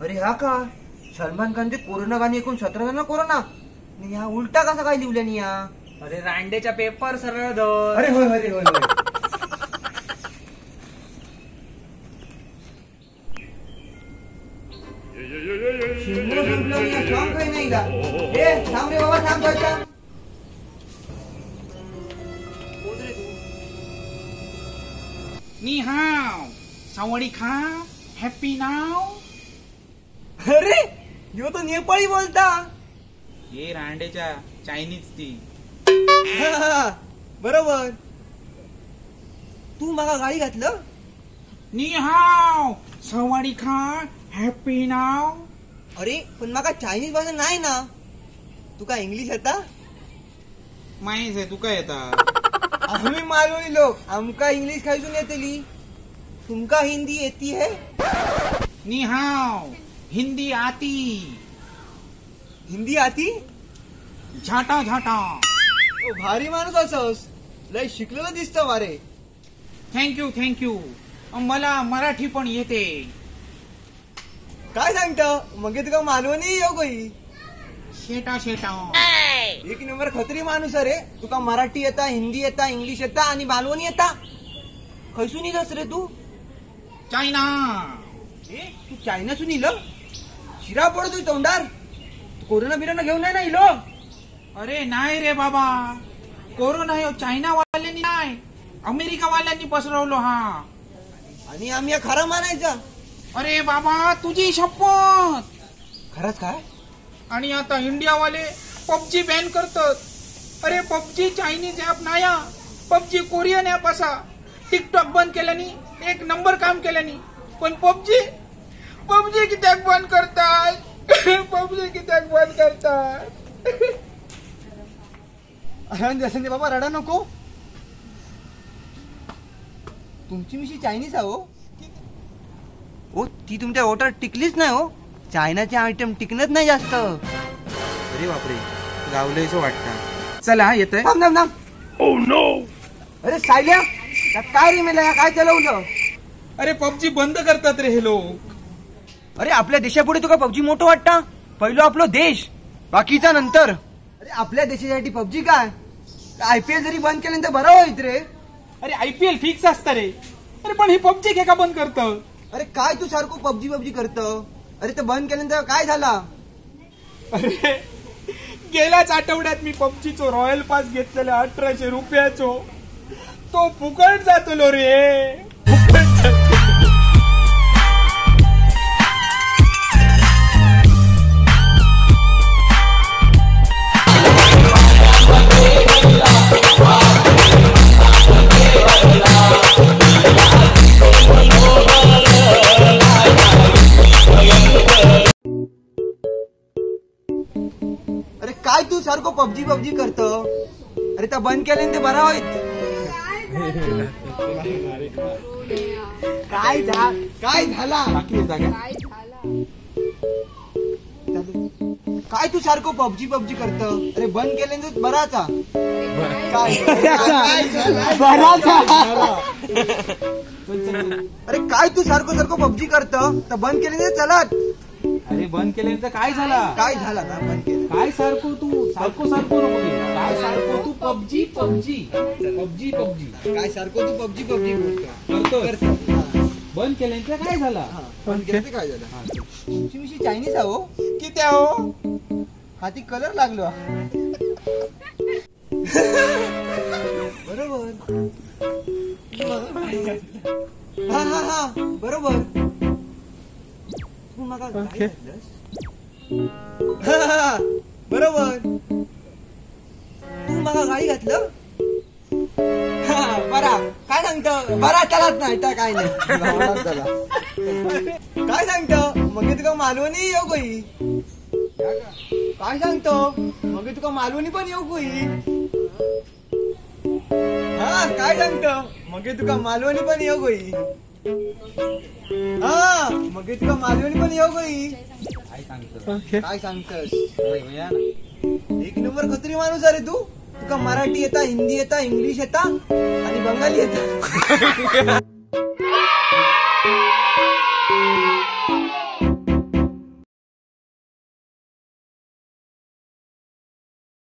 अरे हा का सलमान खानचे कोरोना गाणी ऐकून 17 जण कोरोना आणि हा उलटा कसा काय लिहिल्यानी या? अरे रांडेच्या पेपर सरळ धर. अरे होय होय होय शिमलो संपलो आणि हा सॉंग काही नाही का? ए थांब रे बाबा थांब बच्चा. नी हाव सावडी खा हॅपी नाव. अरे यो तो नेपाळी बोलता. हे रांडेच्या चायनीज ती. बरोबर. तू मागा गाडी घातलं. नी हाव सावडी खा हॅपी नाव. अरे पण माका चायनीज भाषा नाही ना. तू का इंग्लिश येता? माहीत आहे तू काय येता. आम्ही मालवणी लोक आमका इंग्लिश खायचून येतली. तुमका हिंदी येती है? नी हाव हिंदी आती. हिंदी आती? झाटा झाटा. ओ भारी माणूस असस. लय शिकलेलं दिसतं वारे. Thank you thank you. मला मराठी पण येते. काय सांगत मग तुका मालवणी येऊ गई. शेटा शेटा. एक नंबर खत्री माणूस अरे. तुका मराठी येता हिंदी येता इंग्लिश येता आणि मालवणी येता. खैसून येतस रे तू? चायना. तू चायनासून इलं? शिरा पडतोय तोंडार. कोरोना बिरोना घेऊन नाही ना इलो? अरे नाही रे बाबा. कोरोना हे चायना वाल्यांनी नाही अमेरिका वाल्यांनी पसरवलो हा. आणि आम्ही खरं मानायचं. अरे बाबा तुझी शपथ. खरंच काय? आणि आता इंडियावाले पबजी बॅन करतात. अरे पबजी चायनीज ऍप नाया. पबजी कोरियन ऍप असा. टिकटॉक बंद केल्यानी एक नंबर काम केल्यानी. पण पबजी कित्याक बंद करतात. पबजी कित्याक बंद करतात. अरे बाबा रडा नको. तुमची मिशी चायनीज आहे हो. ती तुमच्या ओटात टिकलीच नाही हो. चायनाचे आयटम टिकणच नाही जास्त. अरे बापरे गावलंयच वाटतं. चला येतंय. थांब थांब थांब. Oh no. अरे सायल्या काय रे मेला काय चालवलं. अरे पबजी बंद करतात रे हे लोक. अरे आपल्या देशापुढे तुका पबजी मोठं वाटतं. पहिलं आपलं देश बाकीचा नंतर. अरे आपल्या देशासाठी पबजी काय? IPL जरी बंद केल्यानंतर बरं होईत रे. अरे IPL फिक्स असतं रे. अरे पण ही पबजी काय का बंद करतं. अरे काय तू सारखं पबजी करत. अरे ते बंद केल्यानंतर काय झाला. अरे गेल्याच आठवड्यात मी पबजीचो रॉयल पास घेतलेला 1800 रुपयाचो तो फुकट जातलो रे. अरे काय तू सारखं पबजी करत. अरे त्या बंद केल्यानंतर बरा होईत. काय झाला. काय तू सारखं पबजी करत. अरे बंद केल्यानंतर बराचा. अरे काय तू सारखं पबजी करत. तर बंद केल्यानंतर चलात. अरे बंद केल्यानंतर काय झाला. काय झाला ना बंद केलं. काय सारखं तू सारखं नको घे. काय सारखं तू पबजी काय सारखं तू पबजी करतो. बंद केल्यानंतर काय झाला. बंद केल्यानंतर काय झालं. तुमची मिशी चायनीज आहे हो. किती हो. हाती कलर लागलो. बरोबर. हा बरोबर. तू मग बरोबर. तू मग गाडी घातलं. बरा काय सांगत. बरा चलात नाही तर काय नाही. काय सांगत मग तुका मालवणी येऊ गई. काय सांगतो मग तुका मालवणी पण येऊ गई. हा काय सांगतो मग तुका मालवणी पण येऊ गई. हा मग तुका मालवणी पण येऊ गई. काय सांगतस. एक नंबर खत्री माणूस अरे तू. तुका मराठी येता हिंदी येता इंग्लिश येता आणि बंगाली येता.